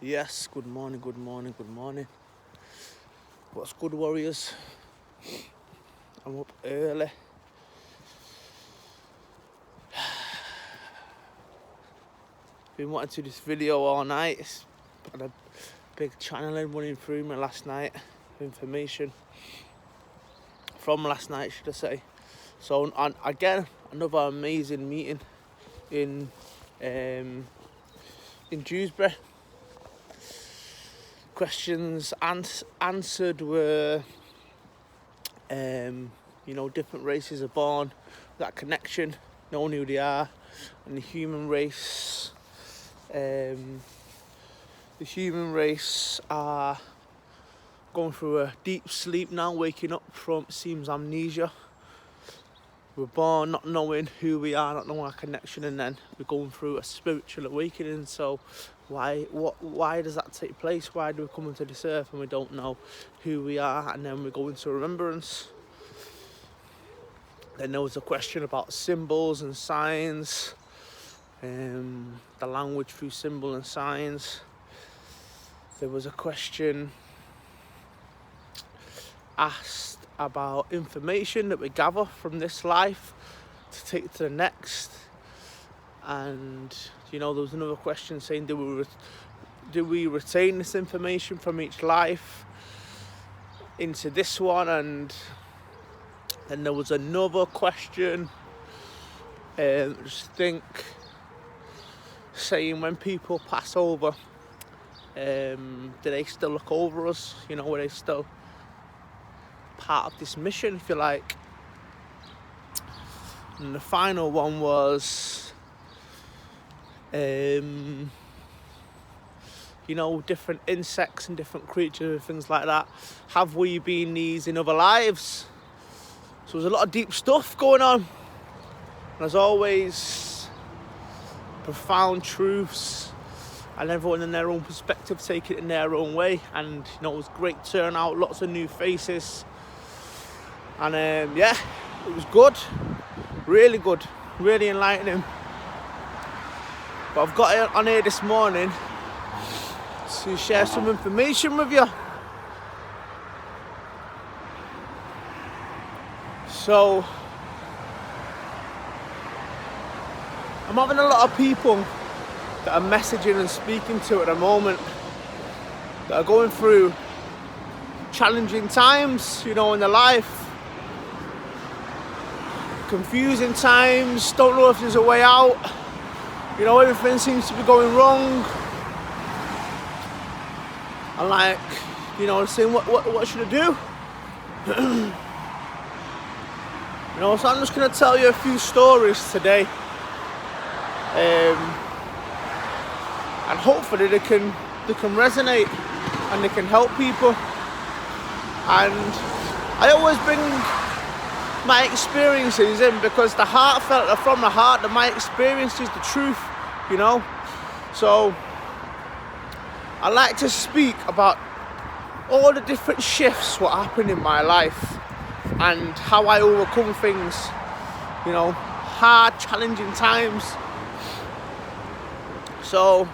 Yes, good morning, good morning, good morning. What's good, warriors? I'm up early. Been wanting to do this video all night. It's had a big channeling running through me last night. Information from last night, should I say. So, and again, another amazing meeting in Dewsbury. Questions answered were, different races are born, that connection, knowing who they are, and the human race are going through a deep sleep now, waking up from, it seems, amnesia. We're born not knowing who we are, not knowing our connection, and then we're going through a spiritual awakening. So why does that take place? Why do we come into this earth and we don't know who we are, and then we go into remembrance? Then there was a question about symbols and signs, the language through symbol and signs. There was a question asked about information that we gather from this life to take to the next. And there was another question saying, do we retain this information from each life into this one? And then there was another question, saying, when people pass over, do they still look over us? Were they still part of this mission, if you like? And the final one was, different insects and different creatures and things like that. Have we been these in other lives? So there's a lot of deep stuff going on. And as always, profound truths, and everyone in their own perspective take it in their own way. And it was great turnout, lots of new faces. And it was good, really good, really enlightening. But I've got it on here this morning to share some information with you. So I'm having a lot of people that I'm messaging and speaking to at the moment that are going through challenging times, in their life. Confusing times, don't know if there's a way out. Everything seems to be going wrong. And saying, what should I do? So I'm just going to tell you a few stories today. And hopefully they can resonate and they can help people. And I always bring my experiences in because the heartfelt are from the heart, that my experience is the truth, So I like to speak about all the different shifts what happened in my life and how I overcome things, hard, challenging times. So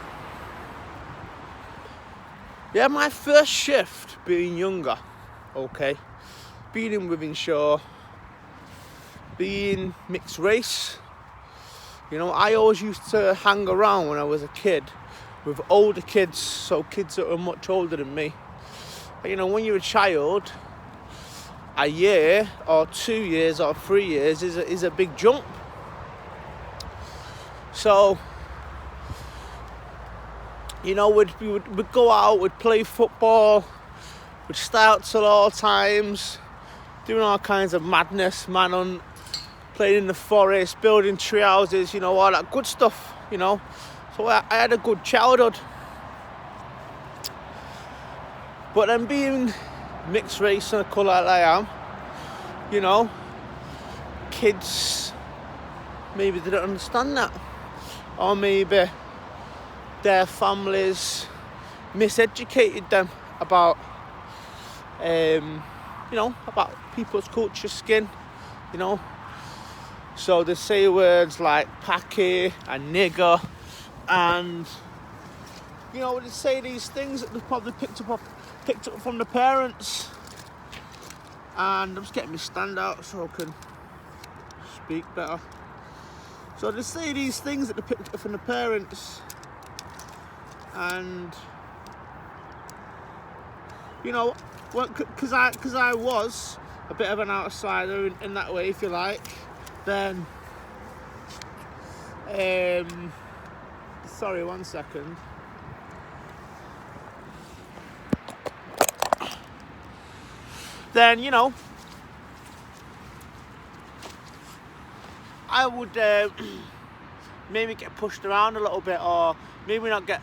my first shift being younger, being in Wythenshawe, being mixed race. I always used to hang around when I was a kid with older kids, so kids that were much older than me. But when you're a child, a year or 2 years or 3 years is a big jump. So we'd go out, we'd play football, we'd stay out till all times, doing all kinds of madness, playing in the forest, building tree houses, all that good stuff, So I had a good childhood. But then being mixed race and a colour like I am, kids maybe didn't understand that. Or maybe their families miseducated them about, about people's culture, skin, So they say words like packy and nigger and you know, they say these things that they've probably picked up from the parents. And I'm just getting my stand out so I can speak better. So they say these things that they picked up from the parents, and you know, because I was a bit of an outsider in that way, if you like. Then, sorry, 1 second. Then, you know, I would maybe get pushed around a little bit, or maybe not get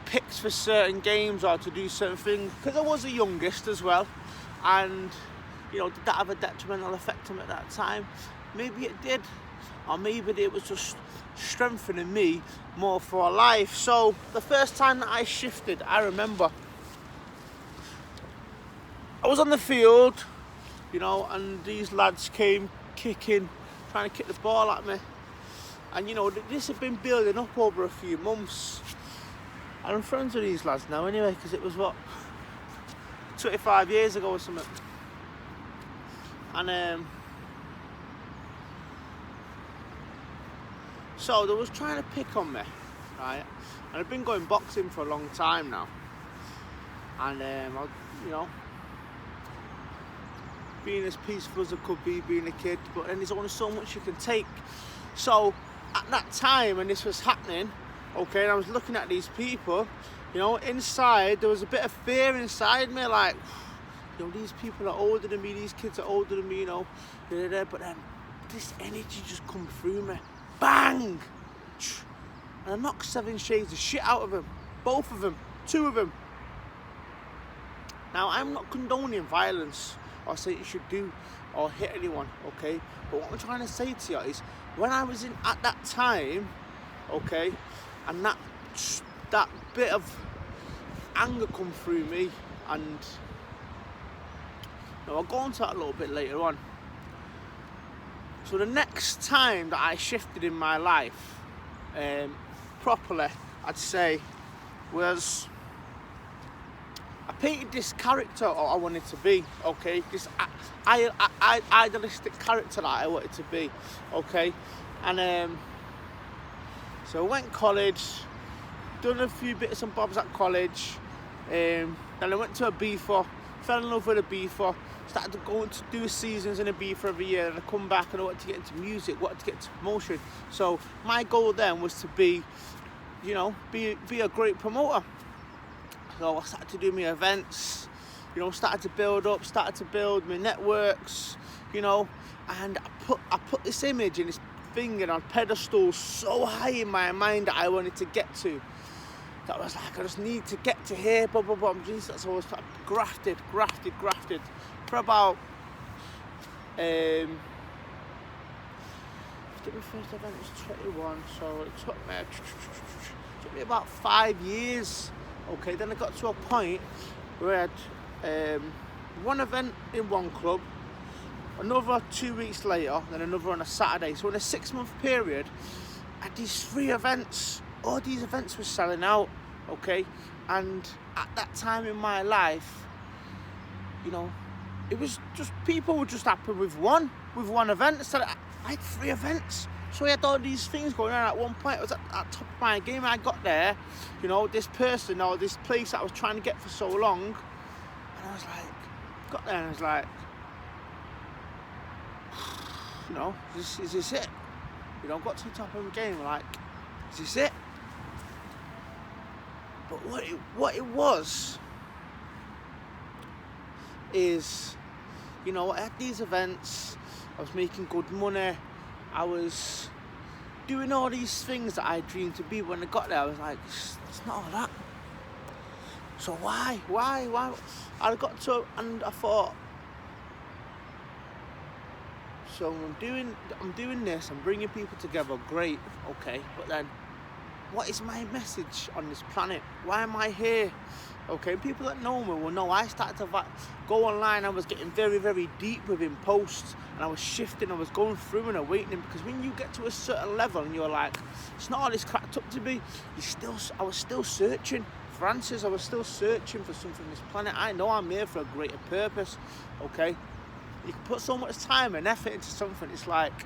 picked for certain games or to do certain things, because I was the youngest as well. And, you know, did that have a detrimental effect on me at that time? Maybe it did, or maybe it was just strengthening me more for life. So the first time that I shifted, I remember I was on the field, you know, and these lads came kicking, trying to kick the ball at me. And, you know, this had been building up over a few months. And I'm friends with these lads now anyway, because it was, 25 years ago or something. And, so they was trying to pick on me, right? And I've been going boxing for a long time now. And, you know, being as peaceful as I could be, being a kid, but then there's only so much you can take. So at that time when this was happening, okay, and I was looking at these people, you know, inside there was a bit of fear inside me, like, you know, these people are older than me, these kids are older than me, you know, but then this energy just come through me, bang, and I knocked 7 shades of shit out of them, both of them, 2 of them. Now, I'm not condoning violence or say you should do or hit anyone, okay? But what I'm trying to say to you is, when I was at that time, okay, and that bit of anger come through me, and you know, I'll go into that a little bit later on. So the next time that I shifted in my life, properly, I'd say, was I painted this character I wanted to be, okay? This idealistic character that I wanted to be, okay? And so I went to college, done a few bits and bobs at college, then I went to Ibiza, fell in love with Ibiza, started to go to do seasons in Ibiza every year, and I come back and I wanted to get into music, wanted to get into promotion. So my goal then was to be, you know, be a great promoter. So I started to do my events, you know, started to build my networks, you know, and I put this image and this thing on pedestal so high in my mind that I wanted to get to. That I was like, I just need to get to here, blah, blah, blah. So I was grafted for about, I think my first event was 21, so it took me about 5 years. Okay, then I got to a point where I had one event in one club, another 2 weeks later, then another on a Saturday. So in a 6-month period, I had these 3 events. All these events were selling out, okay? And at that time in my life, you know, it was just, people were just happy with one event. So I had 3 events. So I had all these things going on. At one point, I was at top of my game. I got there, you know, this person or this place that I was trying to get for so long. And I was like, got there and I was like, you know, is this it? You know, got to the top of the game, like, is this it? But what it was is, you know, I had these events, I was making good money, I was doing all these things that I dreamed to be. When I got there, I was like, it's not all that. So why? I got to, and I thought, so I'm doing this, I'm bringing people together, great, okay, but then what is my message on this planet? Why am I here? Okay, people that know me will know I started to go online. I was getting very, very deep within posts, and I was shifting, I was going through and awakening, because when you get to a certain level and you're like, it's not all it's cracked up to be, I was still searching for answers. I was still searching for something on this planet. I know I'm here for a greater purpose. Okay, you can put so much time and effort into something, it's like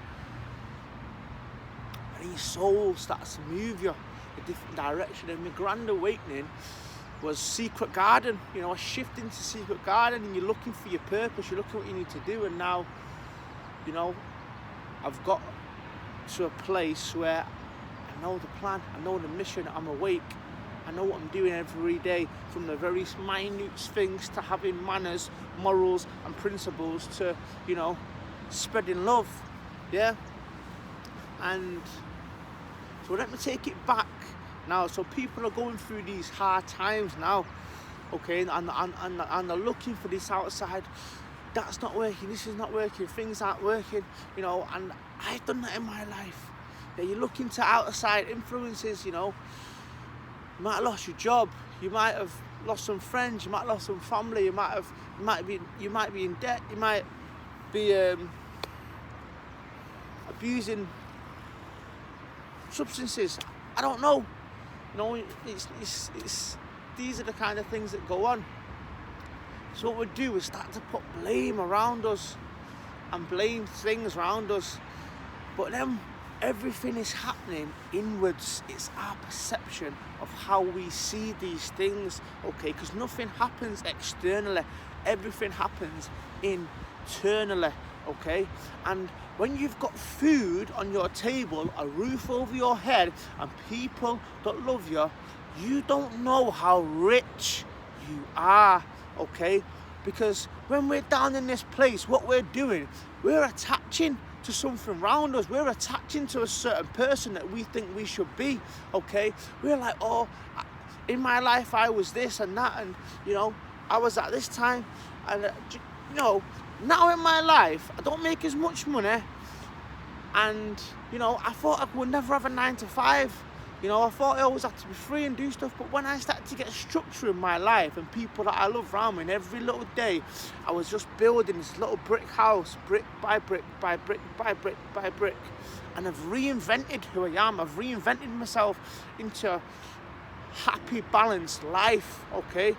when your soul starts to move you a different direction. And my grand awakening was Secret Garden. You know, I shifted into Secret Garden, and you're looking for your purpose, you're looking what you need to do. And now, you know, I've got to a place where I know the plan, I know the mission, I'm awake, I know what I'm doing every day, from the very minute things to having manners, morals and principles, to, you know, spreading love. Yeah. And so let me take it back now. So people are going through these hard times now, okay, and they're looking for this outside. That's not working, this is not working, things aren't working, you know. And I've done that in my life. Yeah, you're looking to outside influences, you know. You might have lost your job, you might have lost some friends, you might have lost some family, you might be in debt, you might be abusing substances. I don't know. You know, it's these are the kind of things that go on. So what we do is start to put blame around us and blame things around us. But then everything is happening inwards. It's our perception of how we see these things, okay? Because nothing happens externally. Everything happens internally, okay? And when you've got food on your table, a roof over your head, and people that love you, you don't know how rich you are, okay? Because when we're down in this place, what we're doing, we're attaching to something around us. We're attaching to a certain person that we think we should be, okay? We're like, oh, in my life I was this and that, and, you know, I was at this time, and, you know, now in my life, I don't make as much money, and, you know, I thought I would never have a 9 to 5. You know, I thought I always had to be free and do stuff, but when I started to get structure in my life and people that I love around me, and every little day I was just building this little brick house, brick by brick by brick by brick by brick, and I've reinvented who I am. I've reinvented myself into a happy, balanced life, okay?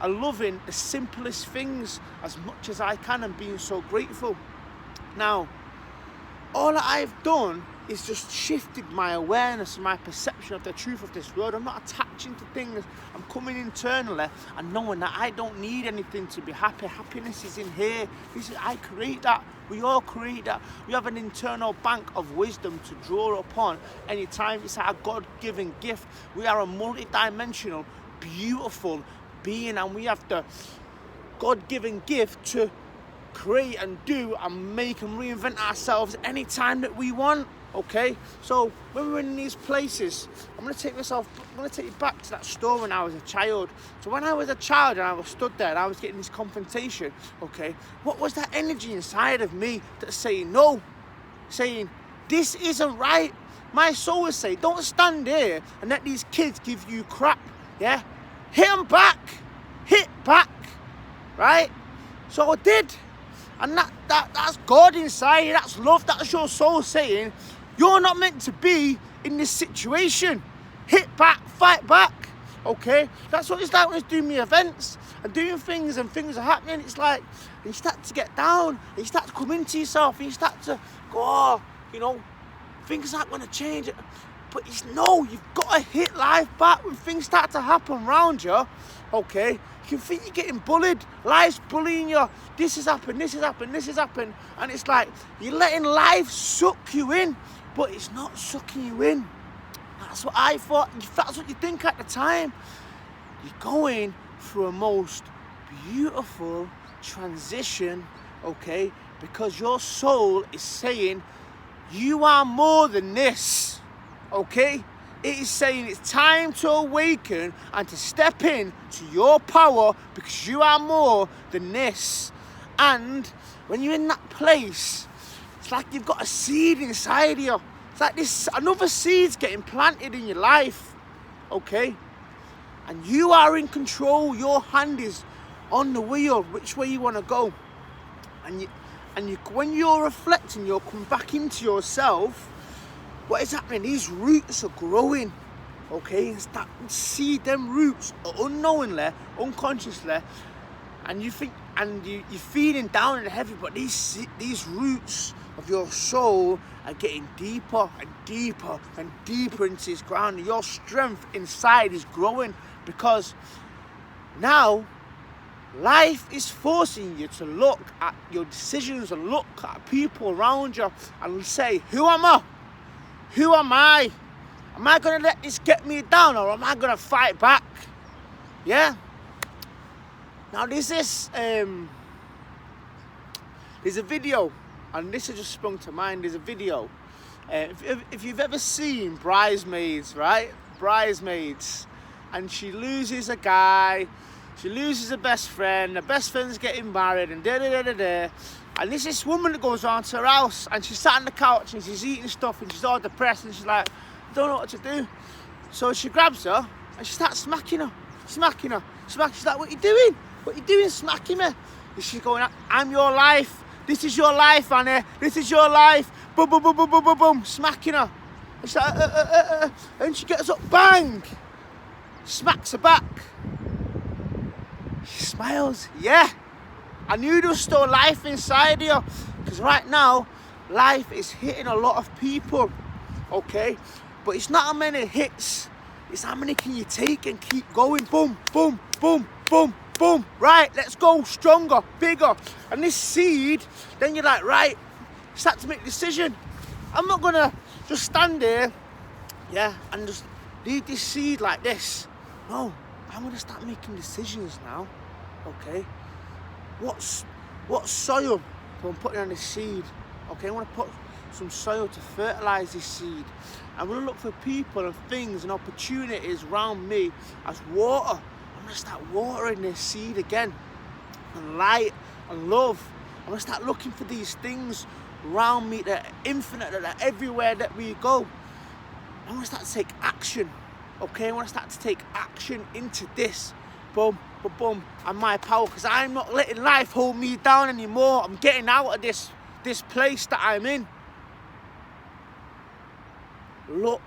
I'm loving the simplest things as much as I can and being so grateful. Now, all that I've done is just shifted my awareness and my perception of the truth of this world. I'm not attaching to things. I'm coming internally and knowing that I don't need anything to be happy. Happiness is in here. I create that. We all create that. We have an internal bank of wisdom to draw upon anytime. It's our God-given gift. We are a multi-dimensional, beautiful being, and we have the God-given gift to create and do and make and reinvent ourselves anytime that we want. Okay, so when we're in these places, I'm going to take you back to that story when I was a child. So when I was a child and I was stood there and I was getting this confrontation, okay, what was that energy inside of me that's saying no, saying this isn't right? My soul was saying, don't stand here and let these kids give you crap, yeah? Hit back, right? So I did. And that's God inside you, that's love, that's your soul saying, you're not meant to be in this situation. Hit back, fight back, okay? That's what it's like when it's doing me events and doing things and things are happening. It's like, you start to get down, you start to come into yourself, and you start to go, oh, you know, things aren't going to change. But you've got to hit life back when things start to happen around you, okay? You can think you're getting bullied, life's bullying you, this has happened, and it's like, you're letting life suck you in, but it's not sucking you in. That's what I thought, that's what you think at the time. You're going through a most beautiful transition, okay? Because your soul is saying, you are more than this, okay? It is saying it's time to awaken and to step in to your power because you are more than this. And when you're in that place, it's like you've got a seed inside you. It's like another seed's getting planted in your life, okay? And you are in control. Your hand is on the wheel, which way you want to go. And when you're reflecting, you'll come back into yourself. What is happening? These roots are growing, okay? And start to see them roots unknowingly, unconsciously, and you think, and you're feeling down and heavy, but these roots of your soul are getting deeper and deeper and deeper into this ground. And your strength inside is growing, because now life is forcing you to look at your decisions and look at people around you and say, who am I? Who am I? Am I going to let this get me down, or am I going to fight back? Yeah? Now there's a video, and this has just sprung to mind. There's a video. If you've ever seen Bridesmaids, right? Bridesmaids. And she loses a guy. She loses her best friend. Her best friend's getting married, and da-da-da-da-da. And there's this woman that goes around to her house, and she's sat on the couch and she's eating stuff and she's all depressed, and she's like, I don't know what to do. So she grabs her and she starts smacking her. She's like, what are you doing? What are you doing smacking me? And she's going, I'm your life. This is your life, Annie. This is your life. Boom, boom, boom, boom, boom, boom, boom. Smacking her. And she's like, and she gets up, bang. Smacks her back. She smiles. Yeah. I knew there was still life inside you. Because right now, life is hitting a lot of people. Okay? But it's not how many hits. It's how many can you take and keep going. Boom, boom, boom, boom, boom. Right, let's go stronger, bigger. And this seed, then you're like, right, start to make a decision. I'm not going to just stand there, yeah, and just leave this seed like this. No, I'm going to start making decisions now. Okay? What soil I'm putting on this seed? Okay, I want to put some soil to fertilize this seed. I'm going to look for people and things and opportunities around me as water. I'm going to start watering this seed again. And light and love. I'm going to start looking for these things around me that are infinite, that are everywhere that we go. I'm going to start to take action. Okay, I want to start to take action into this. Boom, boom, boom, and my power, because I'm not letting life hold me down anymore. I'm getting out of this place that I'm in. Look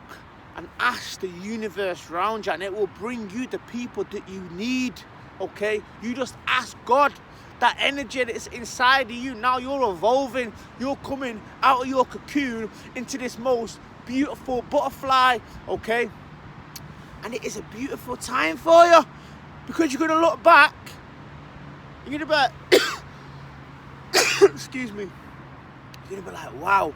and ask the universe around you, and it will bring you the people that you need. Okay, you just ask God. That energy that's inside of you, now you're evolving. You're coming out of your cocoon into this most beautiful butterfly. Okay, and it is a beautiful time for you. Because you're going to look back, you're going to be like, excuse me, you're going to be like, wow,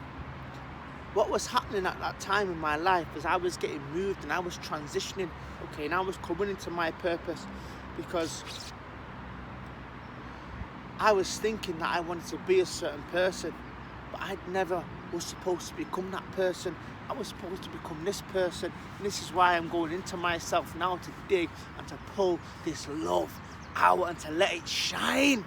what was happening at that time in my life as I was getting moved and I was transitioning, okay, and I was coming into my purpose, because I was thinking that I wanted to be a certain person, but I never was supposed to become that person. I was supposed to become this person, and this is why I'm going into myself now to dig and to pull this love out and to let it shine.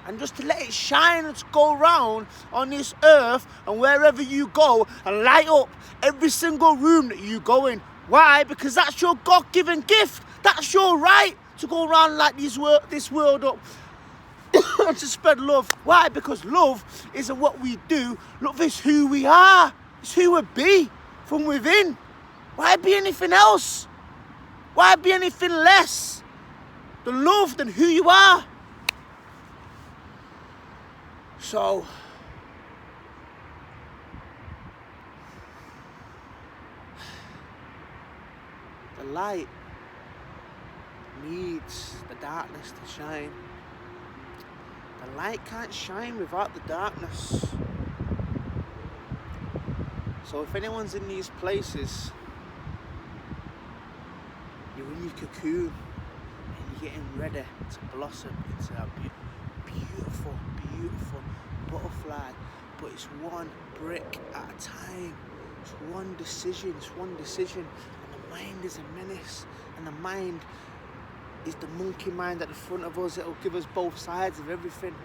And just to let it shine and to go around on this earth and wherever you go and light up every single room that you go in. Why? Because that's your God-given gift. That's your right to go around and light this world up and to spread love. Why? Because love isn't what we do. Love is who we are. It's who we be from within. Why be anything else? Why be anything less than love, than who you are? So, the light needs the darkness to shine. The light can't shine without the darkness. So if anyone's in these places, you're in your cocoon and you're getting ready to blossom into a beautiful, beautiful butterfly, but it's one brick at a time. It's one decision, and the mind is a menace, and the mind is the monkey mind at the front of us. It'll give us both sides of everything,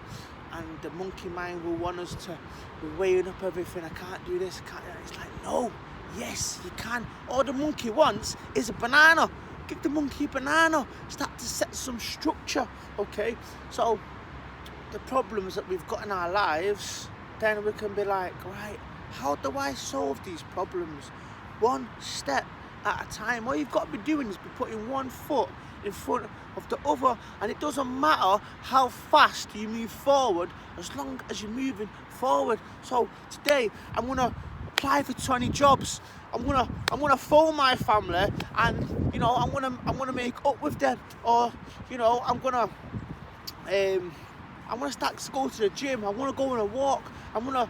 and the monkey mind will want us to be weighing up everything. I can't do this, I can't do that. It's like, no, yes, you can. All the monkey wants is a banana, give the monkey a banana. Start to set some structure, okay? So the problems that we've got in our lives, then we can be like, right, how do I solve these problems? One step at a time. All you've got to be doing is be putting one foot in front of the other, and it doesn't matter how fast you move forward as long as you're moving forward. So today I'm gonna apply for 20 jobs. I'm gonna phone my family, and you know, I'm gonna make up with them, or you know, I'm gonna start to go to the gym. I want to go on a walk. I'm gonna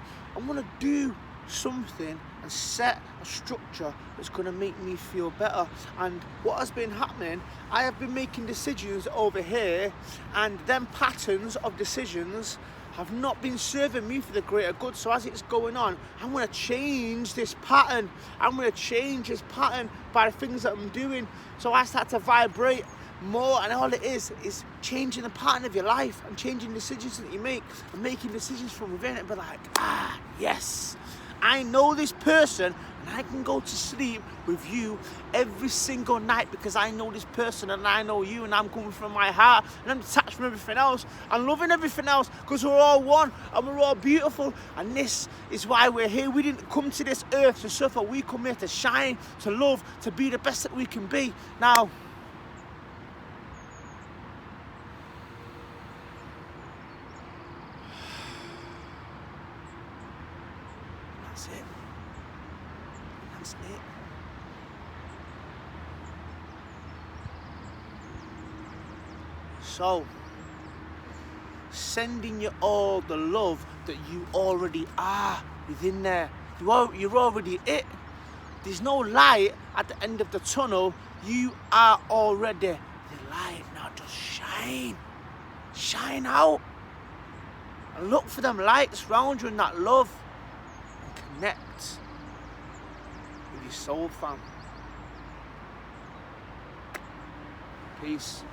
do something and set a structure that's going to make me feel better. And what has been happening, I have been making decisions over here, and them patterns of decisions have not been serving me for the greater good. So as it's going on, I'm going to change this pattern. I'm going to change this pattern by the things that I'm doing. So I start to vibrate more, and all it is changing the pattern of your life and changing decisions that you make and making decisions from within it. But like, yes, I know this person, and I can go to sleep with you every single night because I know this person and I know you, and I'm coming from my heart and I'm detached from everything else and loving everything else because we're all one and we're all beautiful. And this is why we're here. We didn't come to this earth to suffer. We come here to shine, to love, to be the best that we can be. Now, that's it. So, sending you all the love that you already are within there. You're already it. There's no light at the end of the tunnel. You are already the light. Now just shine. Shine out. And look for them lights round you and that love. And connect with your soul, fam. Peace.